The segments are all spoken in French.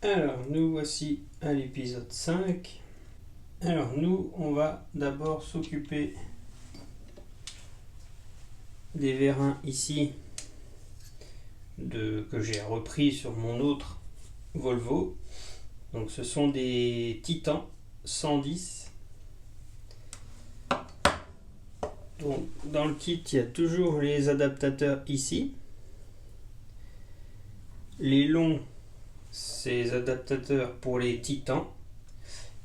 Alors, nous voici à l'épisode 5. Alors, nous, on va d'abord s'occuper des vérins ici que j'ai repris sur mon autre Volvo. Donc, ce sont des Titans 110. Donc, dans le kit, il y a toujours les adaptateurs ici. Les longs, c'est les adaptateurs pour les Titans.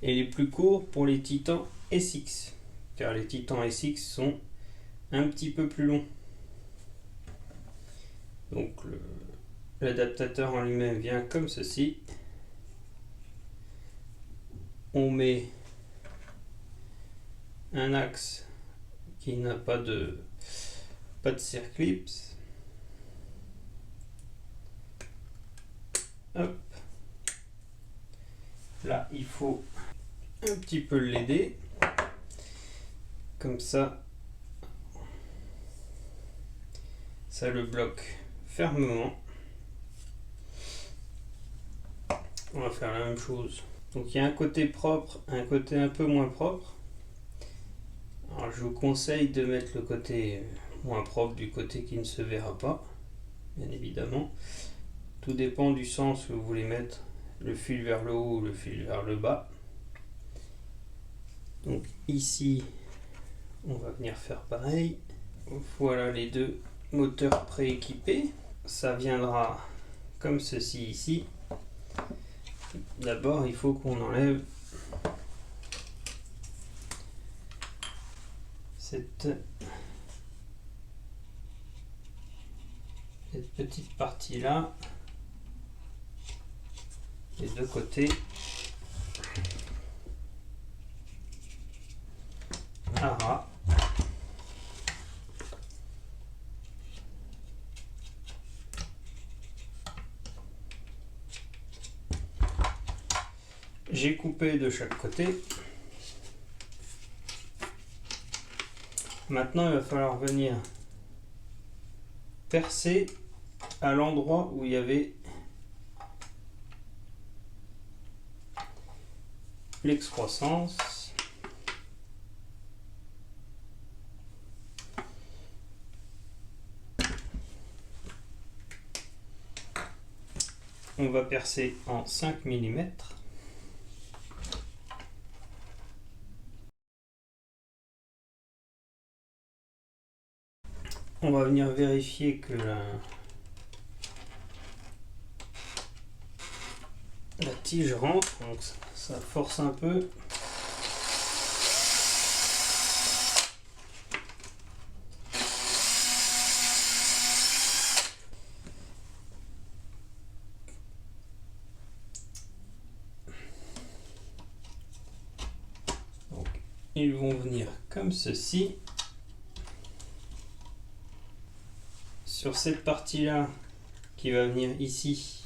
Et les plus courts pour les Titans SX. Car les Titans SX sont un petit peu plus longs. Donc l'adaptateur en lui-même vient comme ceci. On met un axe qui n'a pas de circlips. Hop. Là, il faut un petit peu l'aider. Comme ça, ça le bloque fermement. On va faire la même chose. Donc il y a un côté propre, un côté un peu moins propre. Alors je vous conseille de mettre le côté moins propre du côté qui ne se verra pas, bien évidemment. Tout dépend du sens que vous voulez mettre, le fil vers le haut ou le fil vers le bas. Donc ici, on va venir faire pareil. Voilà les deux moteurs prééquipés. Ça viendra comme ceci ici. D'abord, il faut qu'on enlève cette petite partie là des deux côtés. À ras. J'ai coupé de chaque côté. Maintenant, il va falloir venir percer à l'endroit où il y avait l'excroissance. On va percer en 5 mm. On va venir vérifier que la tige rentre, donc ça force un peu. Donc, ils vont venir comme ceci. Sur cette partie là qui va venir ici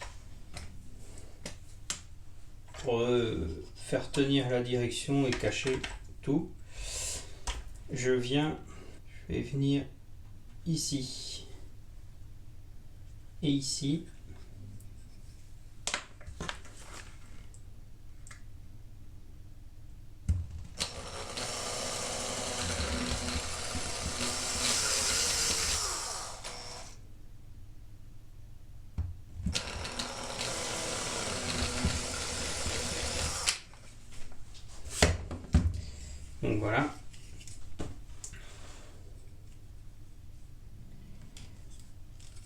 pour faire tenir la direction et cacher tout, je vais venir ici et ici. Donc voilà.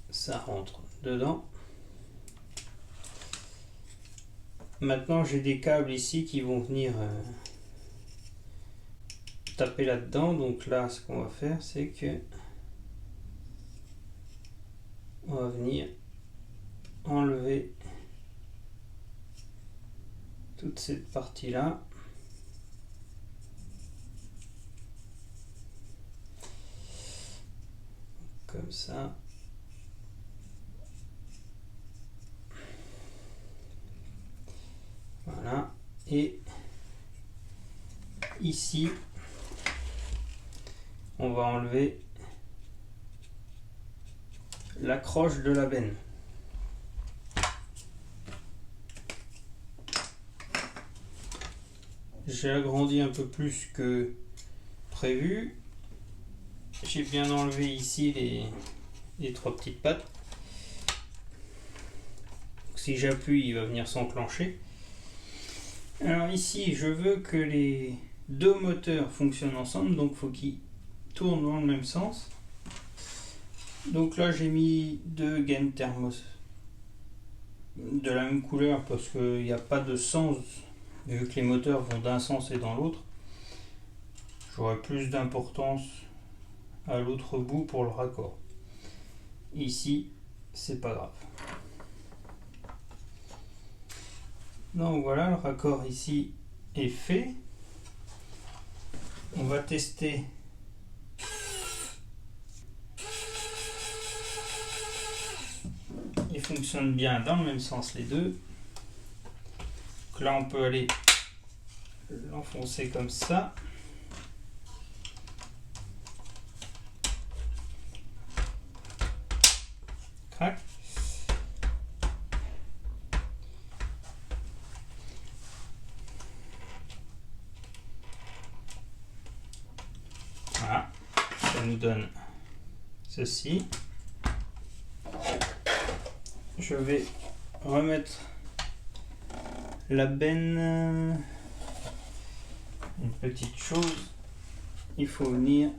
Ça rentre dedans. Maintenant, j'ai des câbles ici qui vont venir taper là-dedans. Donc là, ce qu'on va faire, c'est que on va venir enlever toute cette partie-là. Comme ça. Voilà. Et ici, on va enlever l'accroche de la benne. j'ai agrandi un peu plus que prévu. J'ai bien enlevé ici les 3 petites pattes. Donc, si j'appuie, il va venir s'enclencher. Alors ici, je veux que les 2 moteurs fonctionnent ensemble, donc il faut qu'ils tournent dans le même sens. Donc là, j'ai mis 2 gaines thermos de la même couleur parce qu'il n'y a pas de sens, vu que les moteurs vont d'un sens et dans l'autre. J'aurai plus d'importance à l'autre bout pour le raccord. Ici, c'est pas grave. Donc voilà, le raccord ici est fait. On va tester ils fonctionnent bien dans le même sens les deux. Donc là on peut aller l'enfoncer comme ça. Crac. Voilà, ça nous donne ceci. Je vais remettre la benne. Une petite chose, il faut venir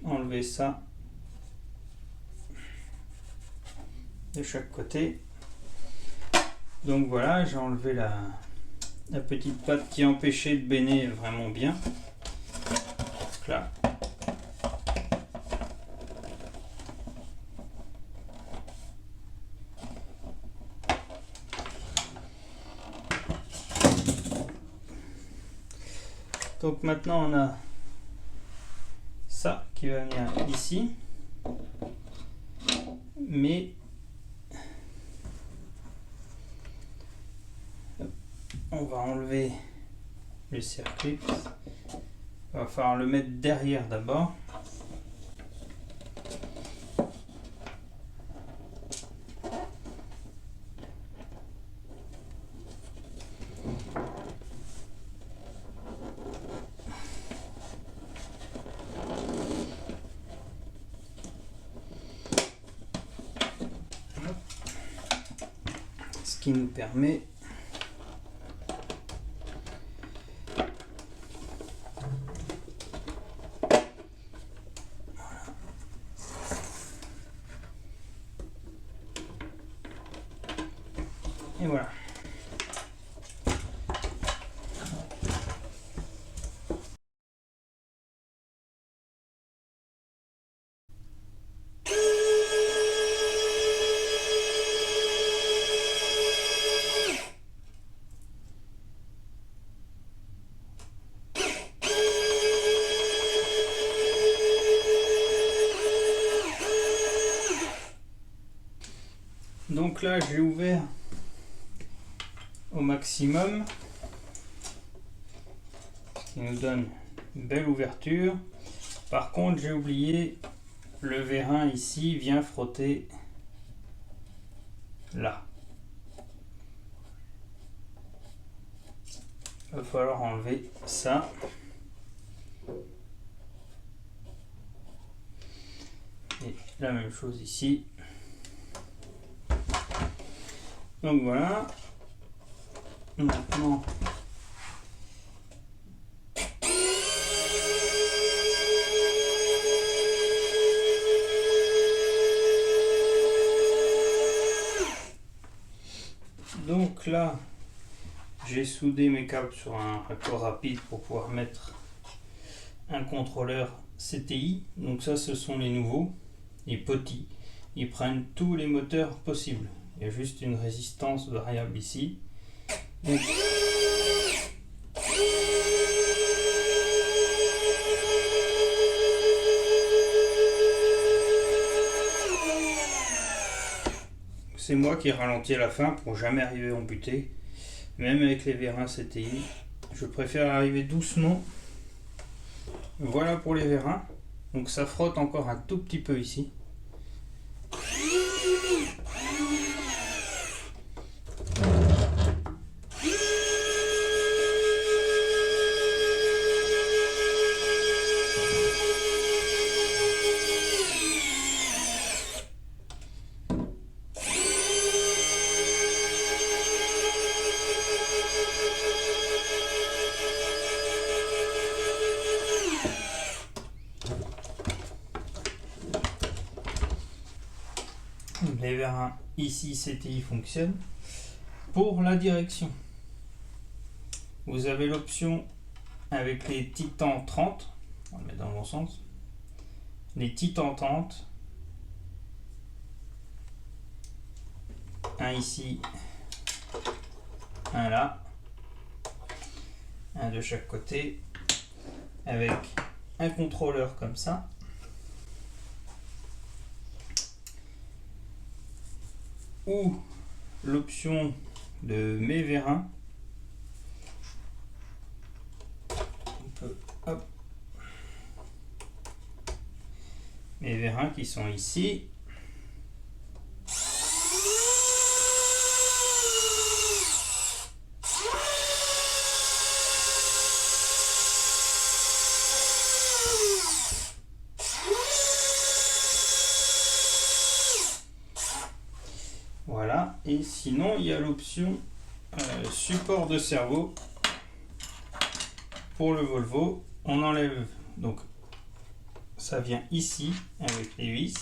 enlever ça de chaque côté. Donc voilà, j'ai enlevé la petite patte qui empêchait de benner vraiment bien. Donc là, donc maintenant on a ça qui va venir ici, mais on va enlever le circuit. Il va falloir le mettre derrière d'abord. Ce qui nous permet et voilà. Donc là, j'ai ouvert au maximum, ce qui nous donne une belle ouverture. Par contre, j'ai oublié le vérin ici vient frotter là. Il va falloir enlever ça. Et la même chose ici. Donc voilà. Maintenant, donc là, j'ai soudé mes câbles sur un raccord rapide pour pouvoir mettre un contrôleur CTI. Donc ça, ce sont les nouveaux, les petits. Ils prennent tous les moteurs possibles. Il y a juste une résistance variable ici. Donc, c'est moi qui ralentis à la fin pour jamais arriver en butée. Même avec les vérins CTI, je préfère arriver doucement. Voilà pour les vérins. Donc ça frotte encore un tout petit peu ici. Les vérins ici CTI fonctionnent. Pour la direction, vous avez l'option avec les Titan 30, on va le mettre dans le bon sens, les Titan 30, un ici, un là, un de chaque côté, avec un contrôleur comme ça. Ou l'option de mes vérins. On peut, hop, mes vérins qui sont ici. Voilà, et sinon il y a l'option support de servo pour le Volvo. On enlève, donc ça vient ici avec les vis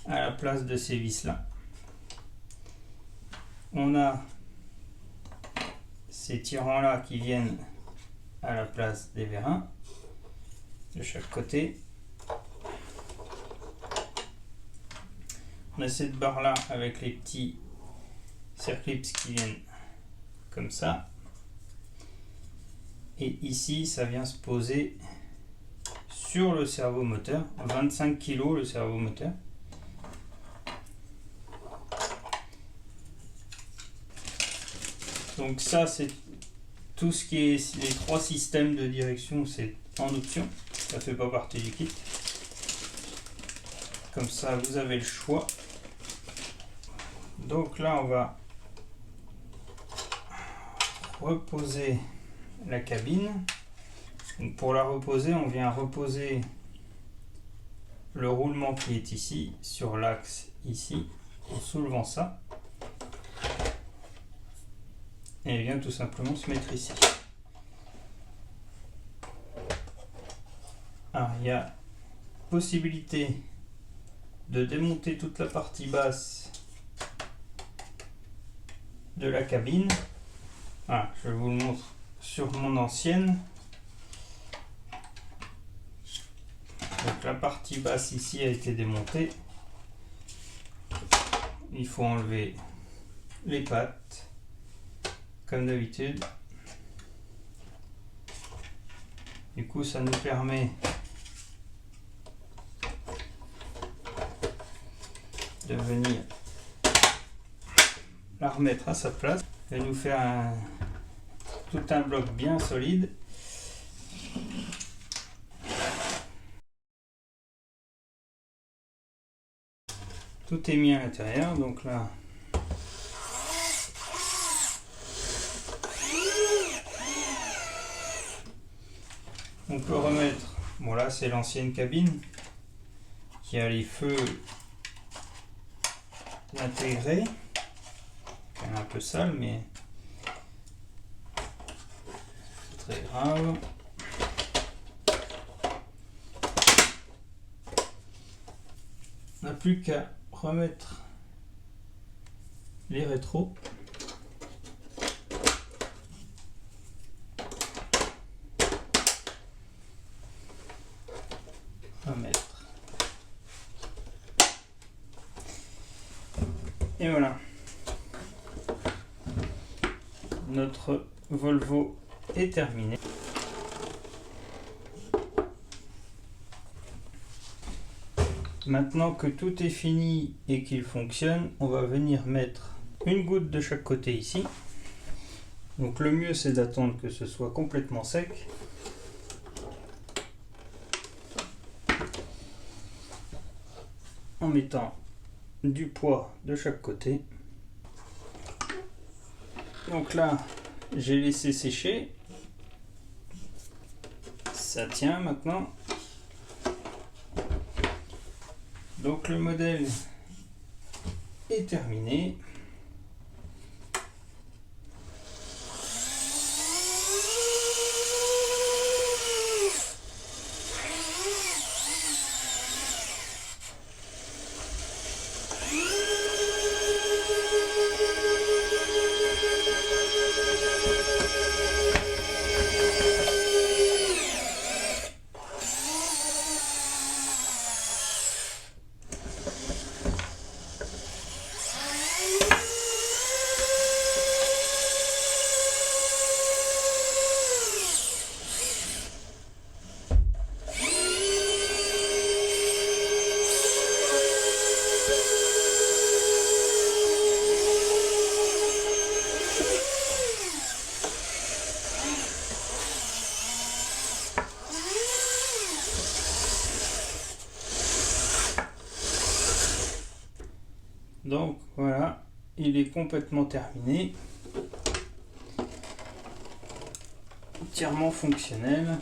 à la place de ces vis là. On a ces tirants là qui viennent à la place des vérins de chaque côté. On a cette barre là avec les petits circlips qui viennent comme ça. Et ici, ça vient se poser sur le servomoteur. 25 kg le servomoteur. Donc ça, c'est tout ce qui est les trois systèmes de direction, c'est en option. Ça fait pas partie du kit. Comme ça, vous avez le choix. Donc là, on va reposer la cabine. Donc pour la reposer, on vient reposer le roulement qui est ici sur l'axe ici en soulevant ça. Et il vient tout simplement se mettre ici. Alors, il y a possibilité de démonter toute la partie basse de la cabine. Ah, je vous le montre sur mon ancienne. Donc la partie basse ici a été démontée. Il faut enlever les pattes comme d'habitude. Du coup, ça nous permet de venir la remettre à sa place et nous faire tout un bloc bien solide. Tout est mis à l'intérieur, donc là on peut remettre, bon là c'est l'ancienne cabine qui a les feux intégrés, elle est un peu sale mais c'est très grave. On n'a plus qu'à remettre les rétros. Remettre. Et voilà. Notre Volvo est terminé. Maintenant que tout est fini et qu'il fonctionne, on va venir mettre une goutte de chaque côté ici. Donc le mieux c'est d'attendre que ce soit complètement sec. En mettant du poids de chaque côté. Donc là, j'ai laissé sécher. Ça tient maintenant. Donc le modèle est terminé. Donc voilà, il est complètement terminé, entièrement fonctionnel.